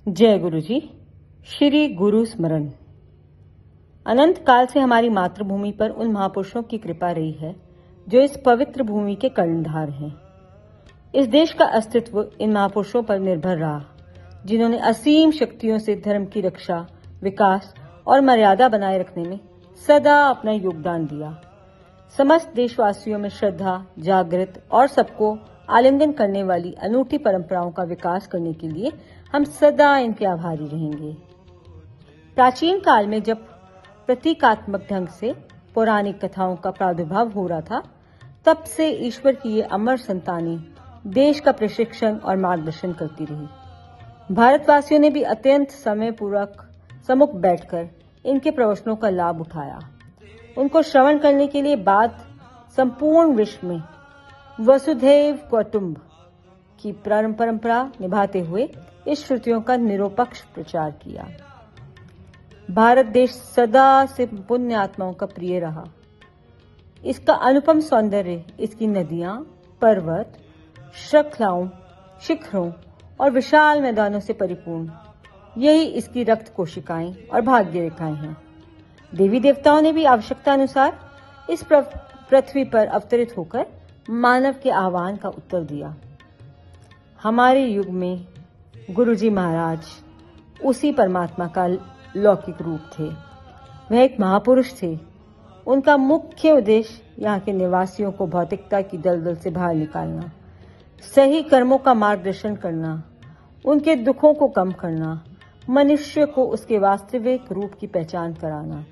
जय गुरु जी। श्री गुरु स्मरण। अनंत काल से हमारी मातृभूमि पर उन महापुरुषों की कृपा रही है जो इस पवित्र भूमि के कर्णधार हैं। इस देश का अस्तित्व इन महापुरुषों पर निर्भर रहा, जिन्होंने असीम शक्तियों से धर्म की रक्षा, विकास और मर्यादा बनाए रखने में सदा अपना योगदान दिया। समस्त देशवासियों में श्रद्धा जागृत और सबको आलिंगन करने वाली अनूठी परंपराओं का विकास करने के लिए हम सदा इनके आभारी रहेंगे। प्राचीन काल में जब प्रतीकात्मक ढंग से पौराणिक कथाओं का प्रादुर्भाव हो रहा था, तब से ईश्वर की ये अमर संतानें देश का प्रशिक्षण और मार्गदर्शन करती रही। भारतवासियों ने भी अत्यंत समय पूर्वक सम्मुख बैठकर इनके प्रवचनों का लाभ उठाया। उनको श्रवण करने के लिए बाद संपूर्ण विश्व में वसुधैव कुटुंब की परंपरा निभाते हुए इस श्रुतियों का निरपेक्ष प्रचार किया। भारत देश सदा से पुण्य आत्माओं का प्रिय रहा। इसका अनुपम सौंदर्य, इसकी नदियां, पर्वत, श्रृंखलाओं, शिखरों और विशाल मैदानों से परिपूर्ण, यही इसकी रक्त कोशिकाएं और भाग्य रेखाएं हैं। देवी देवताओं ने भी आवश्यकता अनुसार इस पृथ्वी पर अवतरित होकर मानव के आह्वान का उत्तर दिया। हमारे युग में गुरुजी महाराज उसी परमात्मा का लौकिक रूप थे। वह एक महापुरुष थे। उनका मुख्य उद्देश्य यहाँ के निवासियों को भौतिकता की दलदल से बाहर निकालना, सही कर्मों का मार्गदर्शन करना, उनके दुखों को कम करना, मनुष्य को उसके वास्तविक रूप की पहचान कराना,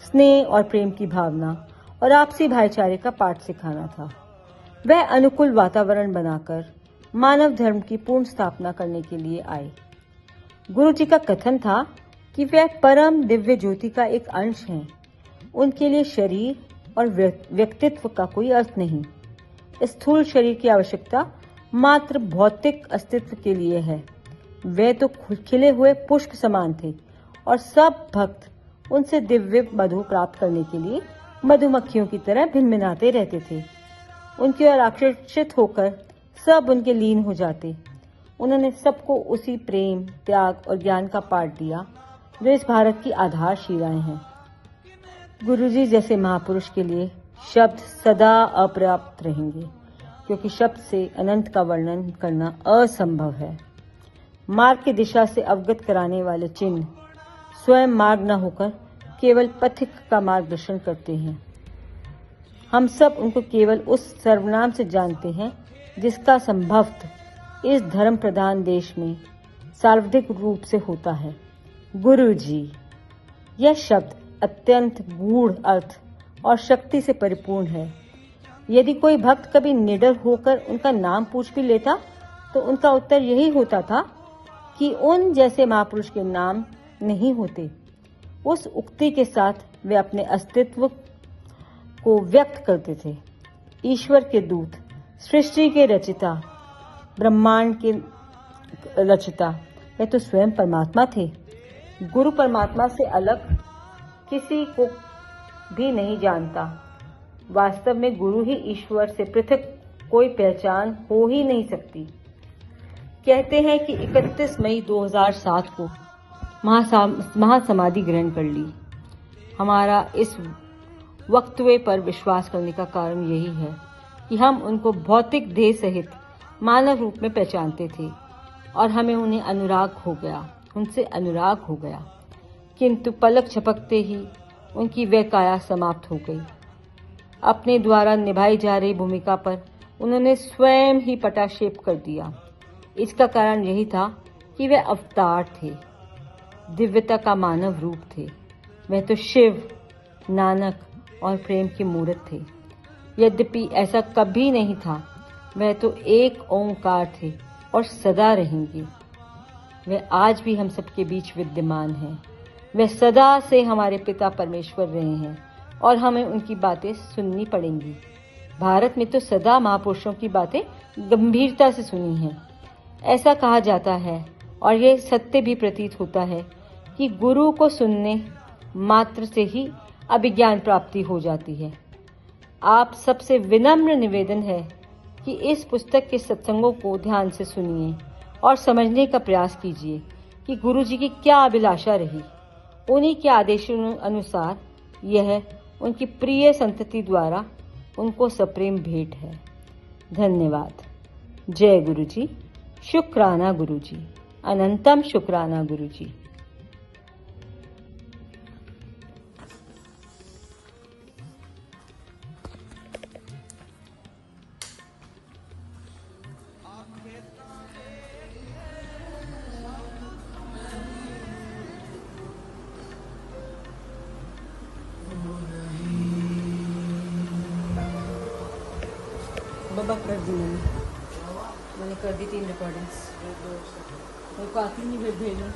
स्नेह और प्रेम की भावना और आपसी भाईचारे का पाठ सिखाना था। वह अनुकूल वातावरण बनाकर मानव धर्म की पूर्ण स्थापना करने के लिए आए। गुरु जी का कथन था कि वह परम दिव्य ज्योति का एक अंश हैं। उनके लिए शरीर और व्यक्तित्व का कोई अर्थ नहीं। स्थूल शरीर की आवश्यकता मात्र भौतिक अस्तित्व के लिए है। वे तो खिले हुए पुष्प समान थे और सब भक्त उनसे दिव्य मधु प्राप्त करने के लिए मधुमक्खियों की तरह भिनभिनाते रहते थे। उनकी ओर आकर्षित होकर सब उनके लीन हो जाते। उन्होंने सबको उसी प्रेम, त्याग और ज्ञान का पाठ दिया जो इस भारत की आधारशिलाएं हैं। गुरुजी जैसे महापुरुष के लिए शब्द सदा अपर्याप्त रहेंगे, क्योंकि शब्द से अनंत का वर्णन करना असंभव है। मार्ग की दिशा से अवगत कराने वाले चिन्ह स्वयं मार्ग न होकर केवल पथिक का मार्गदर्शन करते हैं। हम सब उनको केवल उस सर्वनाम से जानते हैं जिसका संभवतः इस धर्म प्रधान देश में सार्वधिक रूप से होता है, गुरु जी। यह शब्द अत्यंत गूढ़ अर्थ और शक्ति से परिपूर्ण है। यदि कोई भक्त कभी निडर होकर उनका नाम पूछ भी लेता तो उनका उत्तर यही होता था कि उन जैसे महापुरुष के नाम नहीं होते। उस उक्ति के साथ वे अपने अस्तित्व को व्यक्त करते थे। ईश्वर के दूत, सृष्टि के रचिता, ब्रह्मांड के रचिता, वे तो स्वयं परमात्मा थे। गुरु परमात्मा से अलग किसी को भी नहीं जानता। वास्तव में गुरु ही ईश्वर से पृथक कोई पहचान हो ही नहीं सकती। कहते हैं कि 31 मई 2007 को महासमाधि ग्रहण कर ली। हमारा इस वक्तव्य पर विश्वास करने का कारण यही है कि हम उनको भौतिक देह सहित मानव रूप में पहचानते थे और हमें उनसे अनुराग हो गया। किंतु पलक झपकते ही उनकी वह काया समाप्त हो गई। अपने द्वारा निभाई जा रही भूमिका पर उन्होंने स्वयं ही पटाक्षेप कर दिया। इसका कारण यही था कि वे अवतार थे, दिव्यता का मानव रूप थे। वह तो शिव, नानक और प्रेम की मूर्त थे। यद्यपि ऐसा कभी नहीं था, वह तो एक ओंकार थे और सदा रहेंगे। वह आज भी हम सबके बीच विद्यमान हैं। वह सदा से हमारे पिता परमेश्वर रहे हैं और हमें उनकी बातें सुननी पड़ेंगी। भारत में तो सदा महापुरुषों की बातें गंभीरता से सुनी हैं। ऐसा कहा जाता है और यह सत्य भी प्रतीत होता है कि गुरु को सुनने मात्र से ही अभिज्ञान प्राप्ति हो जाती है। आप सबसे विनम्र निवेदन है कि इस पुस्तक के सत्संगों को ध्यान से सुनिए और समझने का प्रयास कीजिए, कि गुरु जी की क्या अभिलाषा रही। उन्हीं के आदेशों अनुसार यह उनकी प्रिय संतति द्वारा उनको सप्रेम भेंट है। धन्यवाद। जय गुरु जी। शुक्राना गुरु जी। अनंतम शुक्राना गुरु जी। बाबा कर दी मैंने कर दी 3 रिकॉर्डिंग्स। मेरे को आती नहीं भेजना।